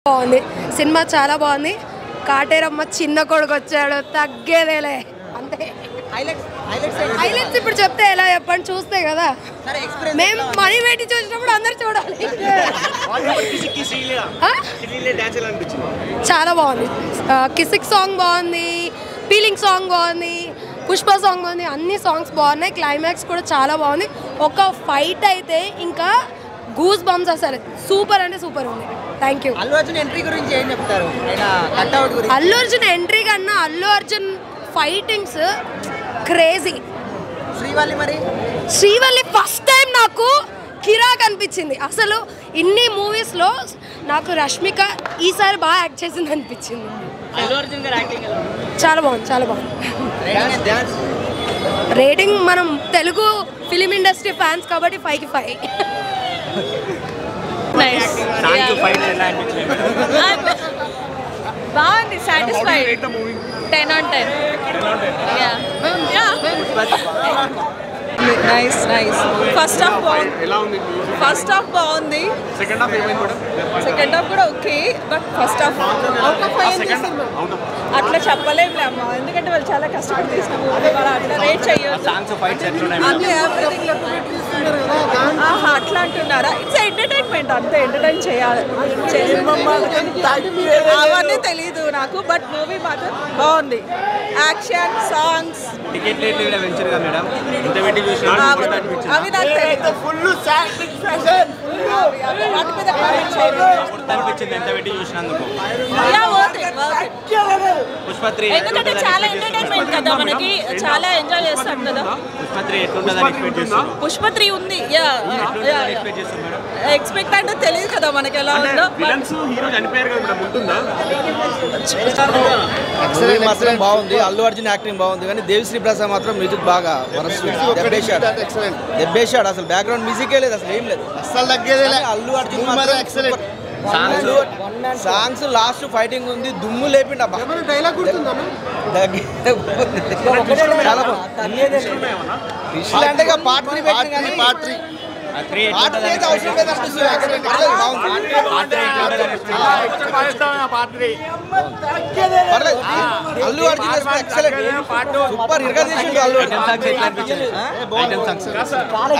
బాగుంది సినిమా చాలా బాగుంది కాటేరమ్మ చిన్న కొడుకు వచ్చాడు తగ్గేదేలే అంతే హైలైట్స్ ఇప్పుడు చెప్తే ఎలా చెప్పండి చూస్తే కదా మేము మనీ పెట్టి చూసినప్పుడు అందరు చూడాలి చాలా బాగుంది కిసిక్ సాంగ్ బాగుంది ఫీలింగ్ సాంగ్ బాగుంది పుష్ప సాంగ్ బాగుంది అన్ని సాంగ్స్ బాగున్నాయి క్లైమాక్స్ కూడా చాలా బాగుంది ఒక ఫైట్ అయితే ఇంకా గూస్ బంప్స్ అసలు సూపర్ అంటే సూపర్ ఉంది thank you Allu Arjun entry గురించి ఏం చెప్తారు అల్లు అర్జున్ ఎంట్రీ కన్నా Allu Arjun fightings crazy Srivalli first time నాకు కిరాక్ అనిపించింది అసలు ఇన్ని మూవీస్లో నాకు రష్మిక ఈసారి బాగా యాక్ట్ చేసింది అనిపించింది చాలా బాగుంది రేటింగ్ మనం తెలుగు ఫిలిం ఇండస్ట్రీ ఫ్యాన్స్ కాబట్టి 5కి 5 బాగుంది satisfied 10 on 10 nice first half బాగుంది సెకండ్ హాఫ్ కూడా ఓకే బట్ ఫస్ట్ హాఫ్ అట్లా చెప్పలేము అమ్మా ఎందుకంటే వాళ్ళు చాలా కష్టపడి తీసిన మూవీ వాళ్ళు అట్లా రేట్ చేయొచ్చు అట్లా అంటున్నారా ఇట్స్ ఎంటర్టైన్మెంట్ అంతే ఎంటర్టైన్ చేయాలి అవన్నీ తెలీదు నాకు బట్ మూవీ మాత్రం బాగుంది యాక్షన్ సాంగ్స్ అవి నాకు తెలియదు ఎందుకంటే చాలా ఎంటర్టైన్మెంట్ కదా మనకి చాలా ఎంజాయ్ చేస్తాం కదా పుష్ప 3 ఉంది ఎక్స్పెక్ట్ అంటే తెలియదు కదా మనకి ఎలా ఉందో బాగుంది అల్లు అర్జున్ యాక్టింగ్ బాగుంది కానీ దేవిశ్రీ ప్రసాద్ మాత్రం మ్యూజిక్ బాగా దెబ్బేశాడు అసలు బ్యాక్గ్రౌండ్ మ్యూజికే లేదు అసలు ఏం లేదు అసలు తగ్గేదే Allu Arjun songs last fighting ఉంది దుమ్ము లేపిండి అబ్బా చాలా అంటే పార్ట్ 3 పెట్టింది కానీ పార్ట్ 3 అల్లు అర్జున్ సూపర్ ఇరగా చేసిండు Allu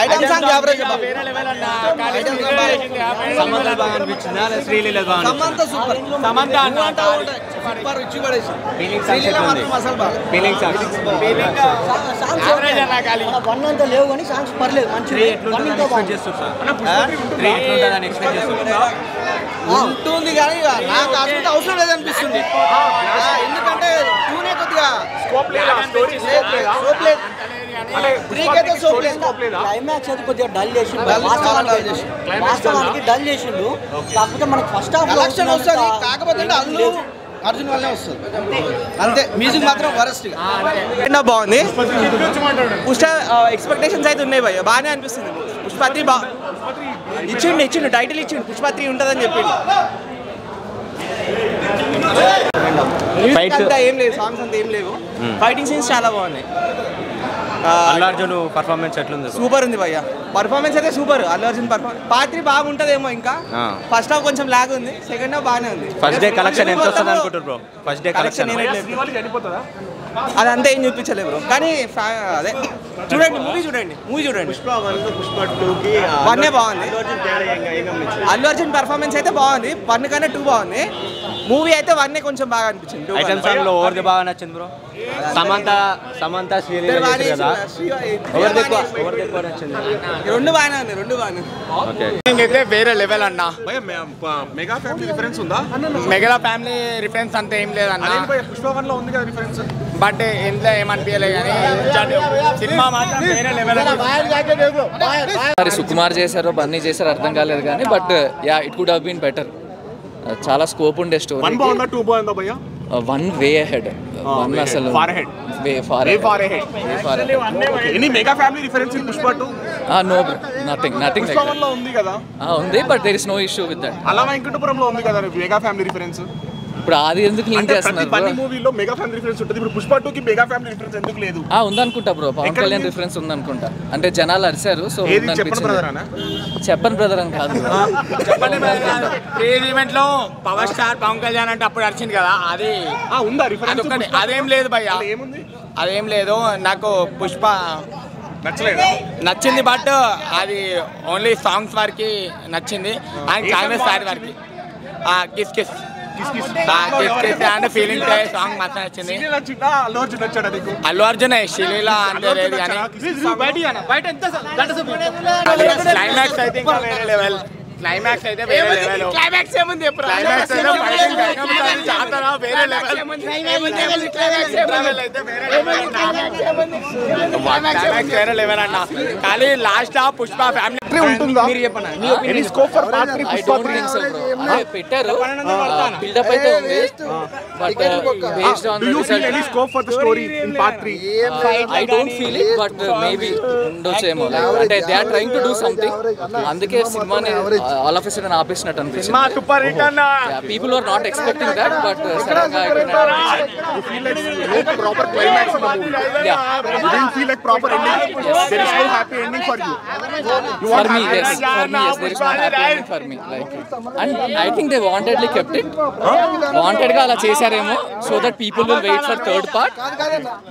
item song average Samantha super super ఇచ్చి పడేసి లేవు కానీ సాంగ్స్ పర్లేదు మంచి ఉంటుంది కానీ నాకు అసలు అవసరం లేదనిపిస్తుంది ఎందుకంటే టూనే కొద్దిగా క్లైమాక్స్ అయితే కొద్దిగా డల్ చేసిండు డల్ చేసిండు కాకపోతే మనకు ఫస్ట్ హాఫ్ కలెక్షన్ వస్తుంది కాకపోతే అల్లు అర్జున్ వల్లనే వస్తుంది అంతే మ్యూజిక్ మాత్రం వరస్ట్ బాగుంది పుష్ప ఎక్స్పెక్టేషన్స్ అయితే ఉన్నాయి భయ్య బాగానే అనిపిస్తుంది పుష్ప 3 ఇచ్చిండు టైటిల్ ఇచ్చిండు పుష్ప 3 ఉంటుందని చెప్పిండు అంతా ఏం లేదు సాంగ్స్ అంతా ఏం లేవు ఫైటింగ్ సీన్స్ చాలా బాగున్నాయి అల్లు అర్జున్ పర్ఫార్మెన్స్ ఎట్లుంది సూపర్ ఉంది భయ్య పర్ఫార్మెన్స్ అయితే super Allu Arjun performance part 3 బాగుంటదేమో ఇంకా ఫస్ట్ హాఫ్ కొంచెం లాగ్ ఉంది సెకండ్ హాఫ్ బాగానే ఉంది ఫస్ట్ డే కలెక్షన్ ఎంత వస్తుంది అనుకుంటారు బ్రో ఫస్ట్ డే కలెక్షన్ అదంతా ఏం చూపించలేదు బ్రో కానీ అదే చూడండి మూవీ చూడండి వన్ బాగుంది అల్లు అర్జున్ పర్ఫార్మెన్స్ అయితే బాగుంది 1 కన్నా 2 బాగుంది మూవీ అయితే 1 కొంచెం బాగా అనిపించింది ఐటమ్ సాంగ్ లో ఎవరిది బాగా నచ్చింది బ్రో సమంత శ్రీలీల కదా ఎవరిది ఎక్కువ నచ్చింది రెండు బాగానే ఓకే అయితే వేరే లెవెల్ అన్న మెగా ఫ్యామిలీ రిఫరెన్స్ ఉందా మెగా ఫ్యామిలీ రిఫరెన్స్ అంతా ఏం లేదన్న పుష్ప 1 లో ఉంది కదా రిఫరెన్స్ బట్ ఇంట్లో ఏమనిపించలేదు కానీ సినిమా మాత్రం వేరే లెవెల్ మరి సుకుమార్ చేశారో బన్నీ చేశారో అర్థం కాలేదు కానీ but ya it could have been better చాలా స్కోప్ ఉండే స్టోరీ 1 బాగుందా 2 బాగుందా భయ్యా 1 వే అహెడ్ 1 అసలు far ahead any mega family reference in Pushpa 2 no nothing Pushpa 1 లో ఉంది కదా ఉంది but there is no issue with that అలా వెంకటపురంలో ఉంది కదా మెగా ఫ్యామిలీ రిఫరెన్స్ ఇప్పుడు అది ఎందుకు లింక్ చేస్తున్నారు ప్రతి మూవీలో మెగా ఫ్యామిలీ రిఫరెన్స్ ఉంటుంది. ఇప్పుడు పుష్ప 2 కి మెగా ఫ్యామిలీ రిఫరెన్స్ ఎందుకు లేదు? ఉందనుకుంటా బ్రో, పవన్ కళ్యాణ్ రిఫరెన్స్ ఉందనుకుంటా. అంటే జనాలు అరిశారు, సో చెప్పని బ్రదర్ అని కాదు. ఈవెంట్ లో పవర్ స్టార్ పవన్ కళ్యాణ్ అంటే అప్పుడు అరిచింది కదా, అది ఉందా రిఫరెన్స్? అదేం లేదు భయ్యా, ఏముంది అదేం లేదు. నాకు పుష్ప నచ్చింది, బట్ అది ఓన్లీ సాంగ్స్ వరకు నచ్చింది అండ్ క్లైమాక్స్ సారీ వరకు. Kiss kiss and feeling song మాత్రం నచ్చింది. అల్లు అర్జున్ శ్రీలీల అంటే లేదు కానీ క్లైమాక్స్ అయితే ఇంకా వేరే లెవెల్. క్లైమాక్స్ అయితే వేరే లెవెల్. క్లైమాక్స్ ఏముంది? క్లైమాక్స్ అయితే వేరే లెవెల్ అన్న. కానీ లాస్ట్ ఆ పుష్ప ఫ్యామిలీ ఉంటుందా? పెట్టారు, బిల్డప్ అయితే ఉంది, but based on I don't feel it, but maybe ఉండొచ్చేమో. అంటే they are trying to do something, అందుకే సినిమాని ఆల్ ఆఫ్ ఎ సడన్ ఆపేసినట్టు అనిపిస్తుంది. People are not expecting that, but sudden గా for me yes there is no happy ending for me, like, and I think they wantedly kept it, wanted ga ala chesaremo so that people will wait for third part,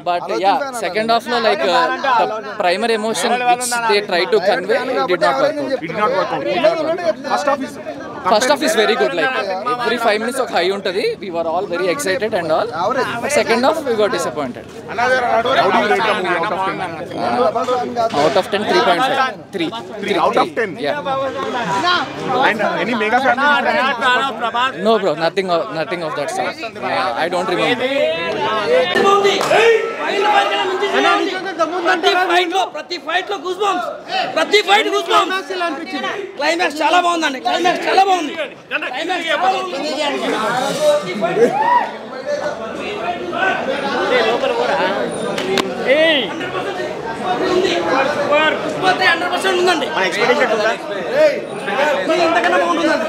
but yeah, second half lo like the primary emotion which they try to convey, it did not work out. First half is very good, like every 5 minutes of high untadi, we were all very excited and all, but second half we got disappointed. Out of 10 3.5 3 out of 10. Yeah. And any mega family? No bro, nothing of that sort. I don't remember. ప్రతి fight లో goose bumps, ప్రతి fight goose bumps. Climax చాలా బాగుందండి, climax చాలా బాగుంది, climax చాలా బాగుంది. పుష్ప 100% ఉందండి, ఇంతకన్నా బాగుంటుందండి,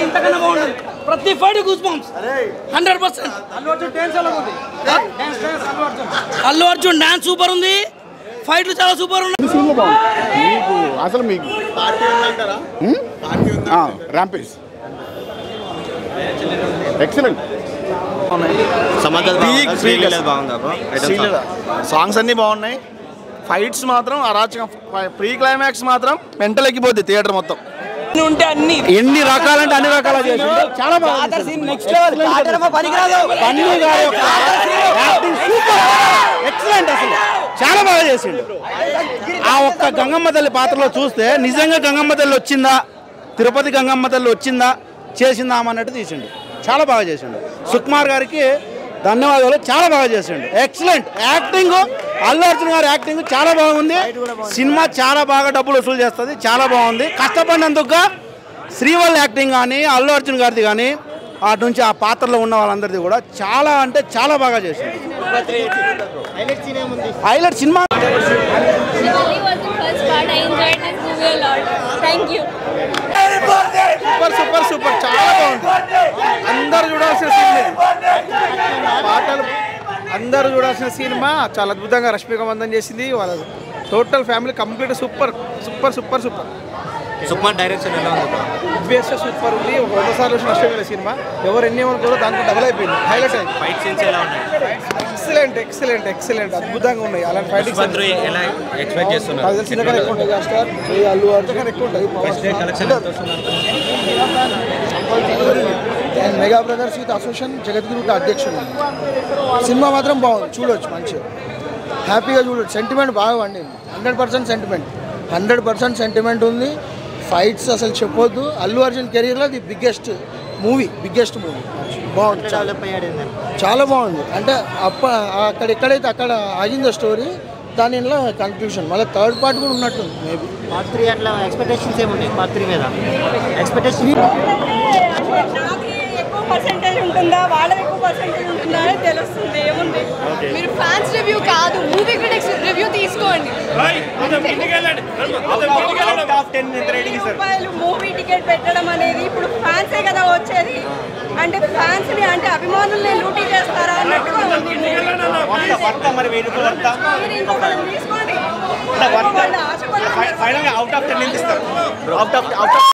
ఇంతకన్నా బాగుంటుంది. ప్రతి fight goose bumps 100%. Allu Arjun dance super ఉంది, ఫైట్లు చాలా సూపర్ ఉన్నాయి. మీకు అసలు మీకు ర్యాంపేజ్ ఎక్సలెంట్. సాంగ్స్ అన్నీ బాగున్నాయి, ఫైట్స్ మాత్రం అరాచకం. ప్రీ క్లైమాక్స్ మాత్రం మెంటల్ ఎక్కిపోద్ది థియేటర్ మొత్తం. ఉంటే అన్ని ఎన్ని రకాలంటే అన్ని రకాల చేసిండు, చాలా బాగా నెక్స్ట్ లెవెల్. ఎక్సలెంట్, అసలు చాలా బాగా చేసిండు. ఆ ఒక్క గంగమ్మ తల్లి పాత్రలో చూస్తే నిజంగా గంగమ్మ తల్లి వచ్చిందా, తిరుపతి గంగమ్మ తల్లి వచ్చిందా, చేసిందా అన్నట్టు తీసిండు. చాలా బాగా చేసిండు. సుకుమార్ గారికి ధన్యవాదాలు, చాలా బాగా చేసిండు. ఎక్సలెంట్ యాక్టింగ్, అల్లు అర్జున్ గారి యాక్టింగ్ చాలా బాగుంది. సినిమా చాలా బాగా డబ్బులు వసూలు చేస్తుంది, చాలా బాగుంది. కష్టపడినందుకుగా శ్రీవల్ యాక్టింగ్ కానీ అల్లు అర్జున్ గారిది కానీ అటు నుంచి ఆ పాత్రలో ఉన్న వాళ్ళందరిది కూడా చాలా అంటే చాలా బాగా చేసిండు. Highlight cinema. Super super super, చాలా బాగుంది. అందరూ చూడాల్సిన సినిమా, పాటలు అందరూ చూడాల్సిన సినిమా. చాలా అద్భుతంగా రష్మిక మందన్ చేసింది, వాళ్ళ total family complete super super super super. Sukumar direction ఎలా ఉంది? ఆబ్వియస్గా సూపర్ ఉంది. ఒక 100 సార్లు వచ్చిన నష్టమైన సినిమా, ఎవరు ఎన్ని ఏమనుకోరు దాంట్లో డబుల్ అయిపోయింది. హైలైట్ అయింది. ఫైట్ సీన్స్ ఎలా ఉన్నాయి? ఎక్సలెంట్ ఎక్సలెంట్ ఎక్సలెంట్, అద్భుతంగా ఉన్నాయి. అలాంటి ఫైటింగ్ ఎలా ఎక్స్పెక్ట్ చేస్తున్నారు? ఎక్కువ ఉంటాయి, స్టార్ అల్లు అర్జున్ ఎక్కువ ఉంటాయి. మెగా బ్రదర్స్ యూత్ అసోసియేషన్ జగద్గురు అధ్యక్షుడు. సినిమా మాత్రం బాగుంది, చూడవచ్చు, మంచిగా హ్యాపీగా చూడవచ్చు. సెంటిమెంట్ బాగా వండింది, 100% సెంటిమెంట్, 100% సెంటిమెంట్ ఉంది. ఫైట్స్ అసలు చెప్పొద్దు. అల్లు అర్జున్ కెరీర్లో ది బిగ్గెస్ట్ మూవీ బాగుంది, చాలా బాగుంది. అంటే అక్కడ ఎక్కడైతే అక్కడ ఆగిందో స్టోరీ, దానిలో కన్క్లూషన్ మళ్ళీ థర్డ్ పార్ట్ కూడా ఉన్నట్టుంది. మేబీ పార్ట్ 3 అట్లా ఎక్స్పెక్టేషన్స్ ఏమున్నాయి? పార్ట్ 3 మీద ఎక్స్పెక్టేషన్ పర్సెంటేజ్ ఉంటుందా వాళ్ళది ఎక్కువ పర్సెంటేజ్ ఉంటుందా అని తెలుస్తుంది. ఏముంది, మీరు ఫ్యాన్స్ రివ్యూ కాదు మూవీ క్రిటిక్స్ రివ్యూ తీసుకోండి. రూపాయలు మూవీ టికెట్ పెట్టడం అనేది ఇప్పుడు ఫ్యాన్సే కదా వచ్చేది. అంటే ఫ్యాన్స్ ని అంటే అభిమానుల్ని లూటీ చేస్తారా అన్నట్టుగా ఉంది. తీసుకోండి.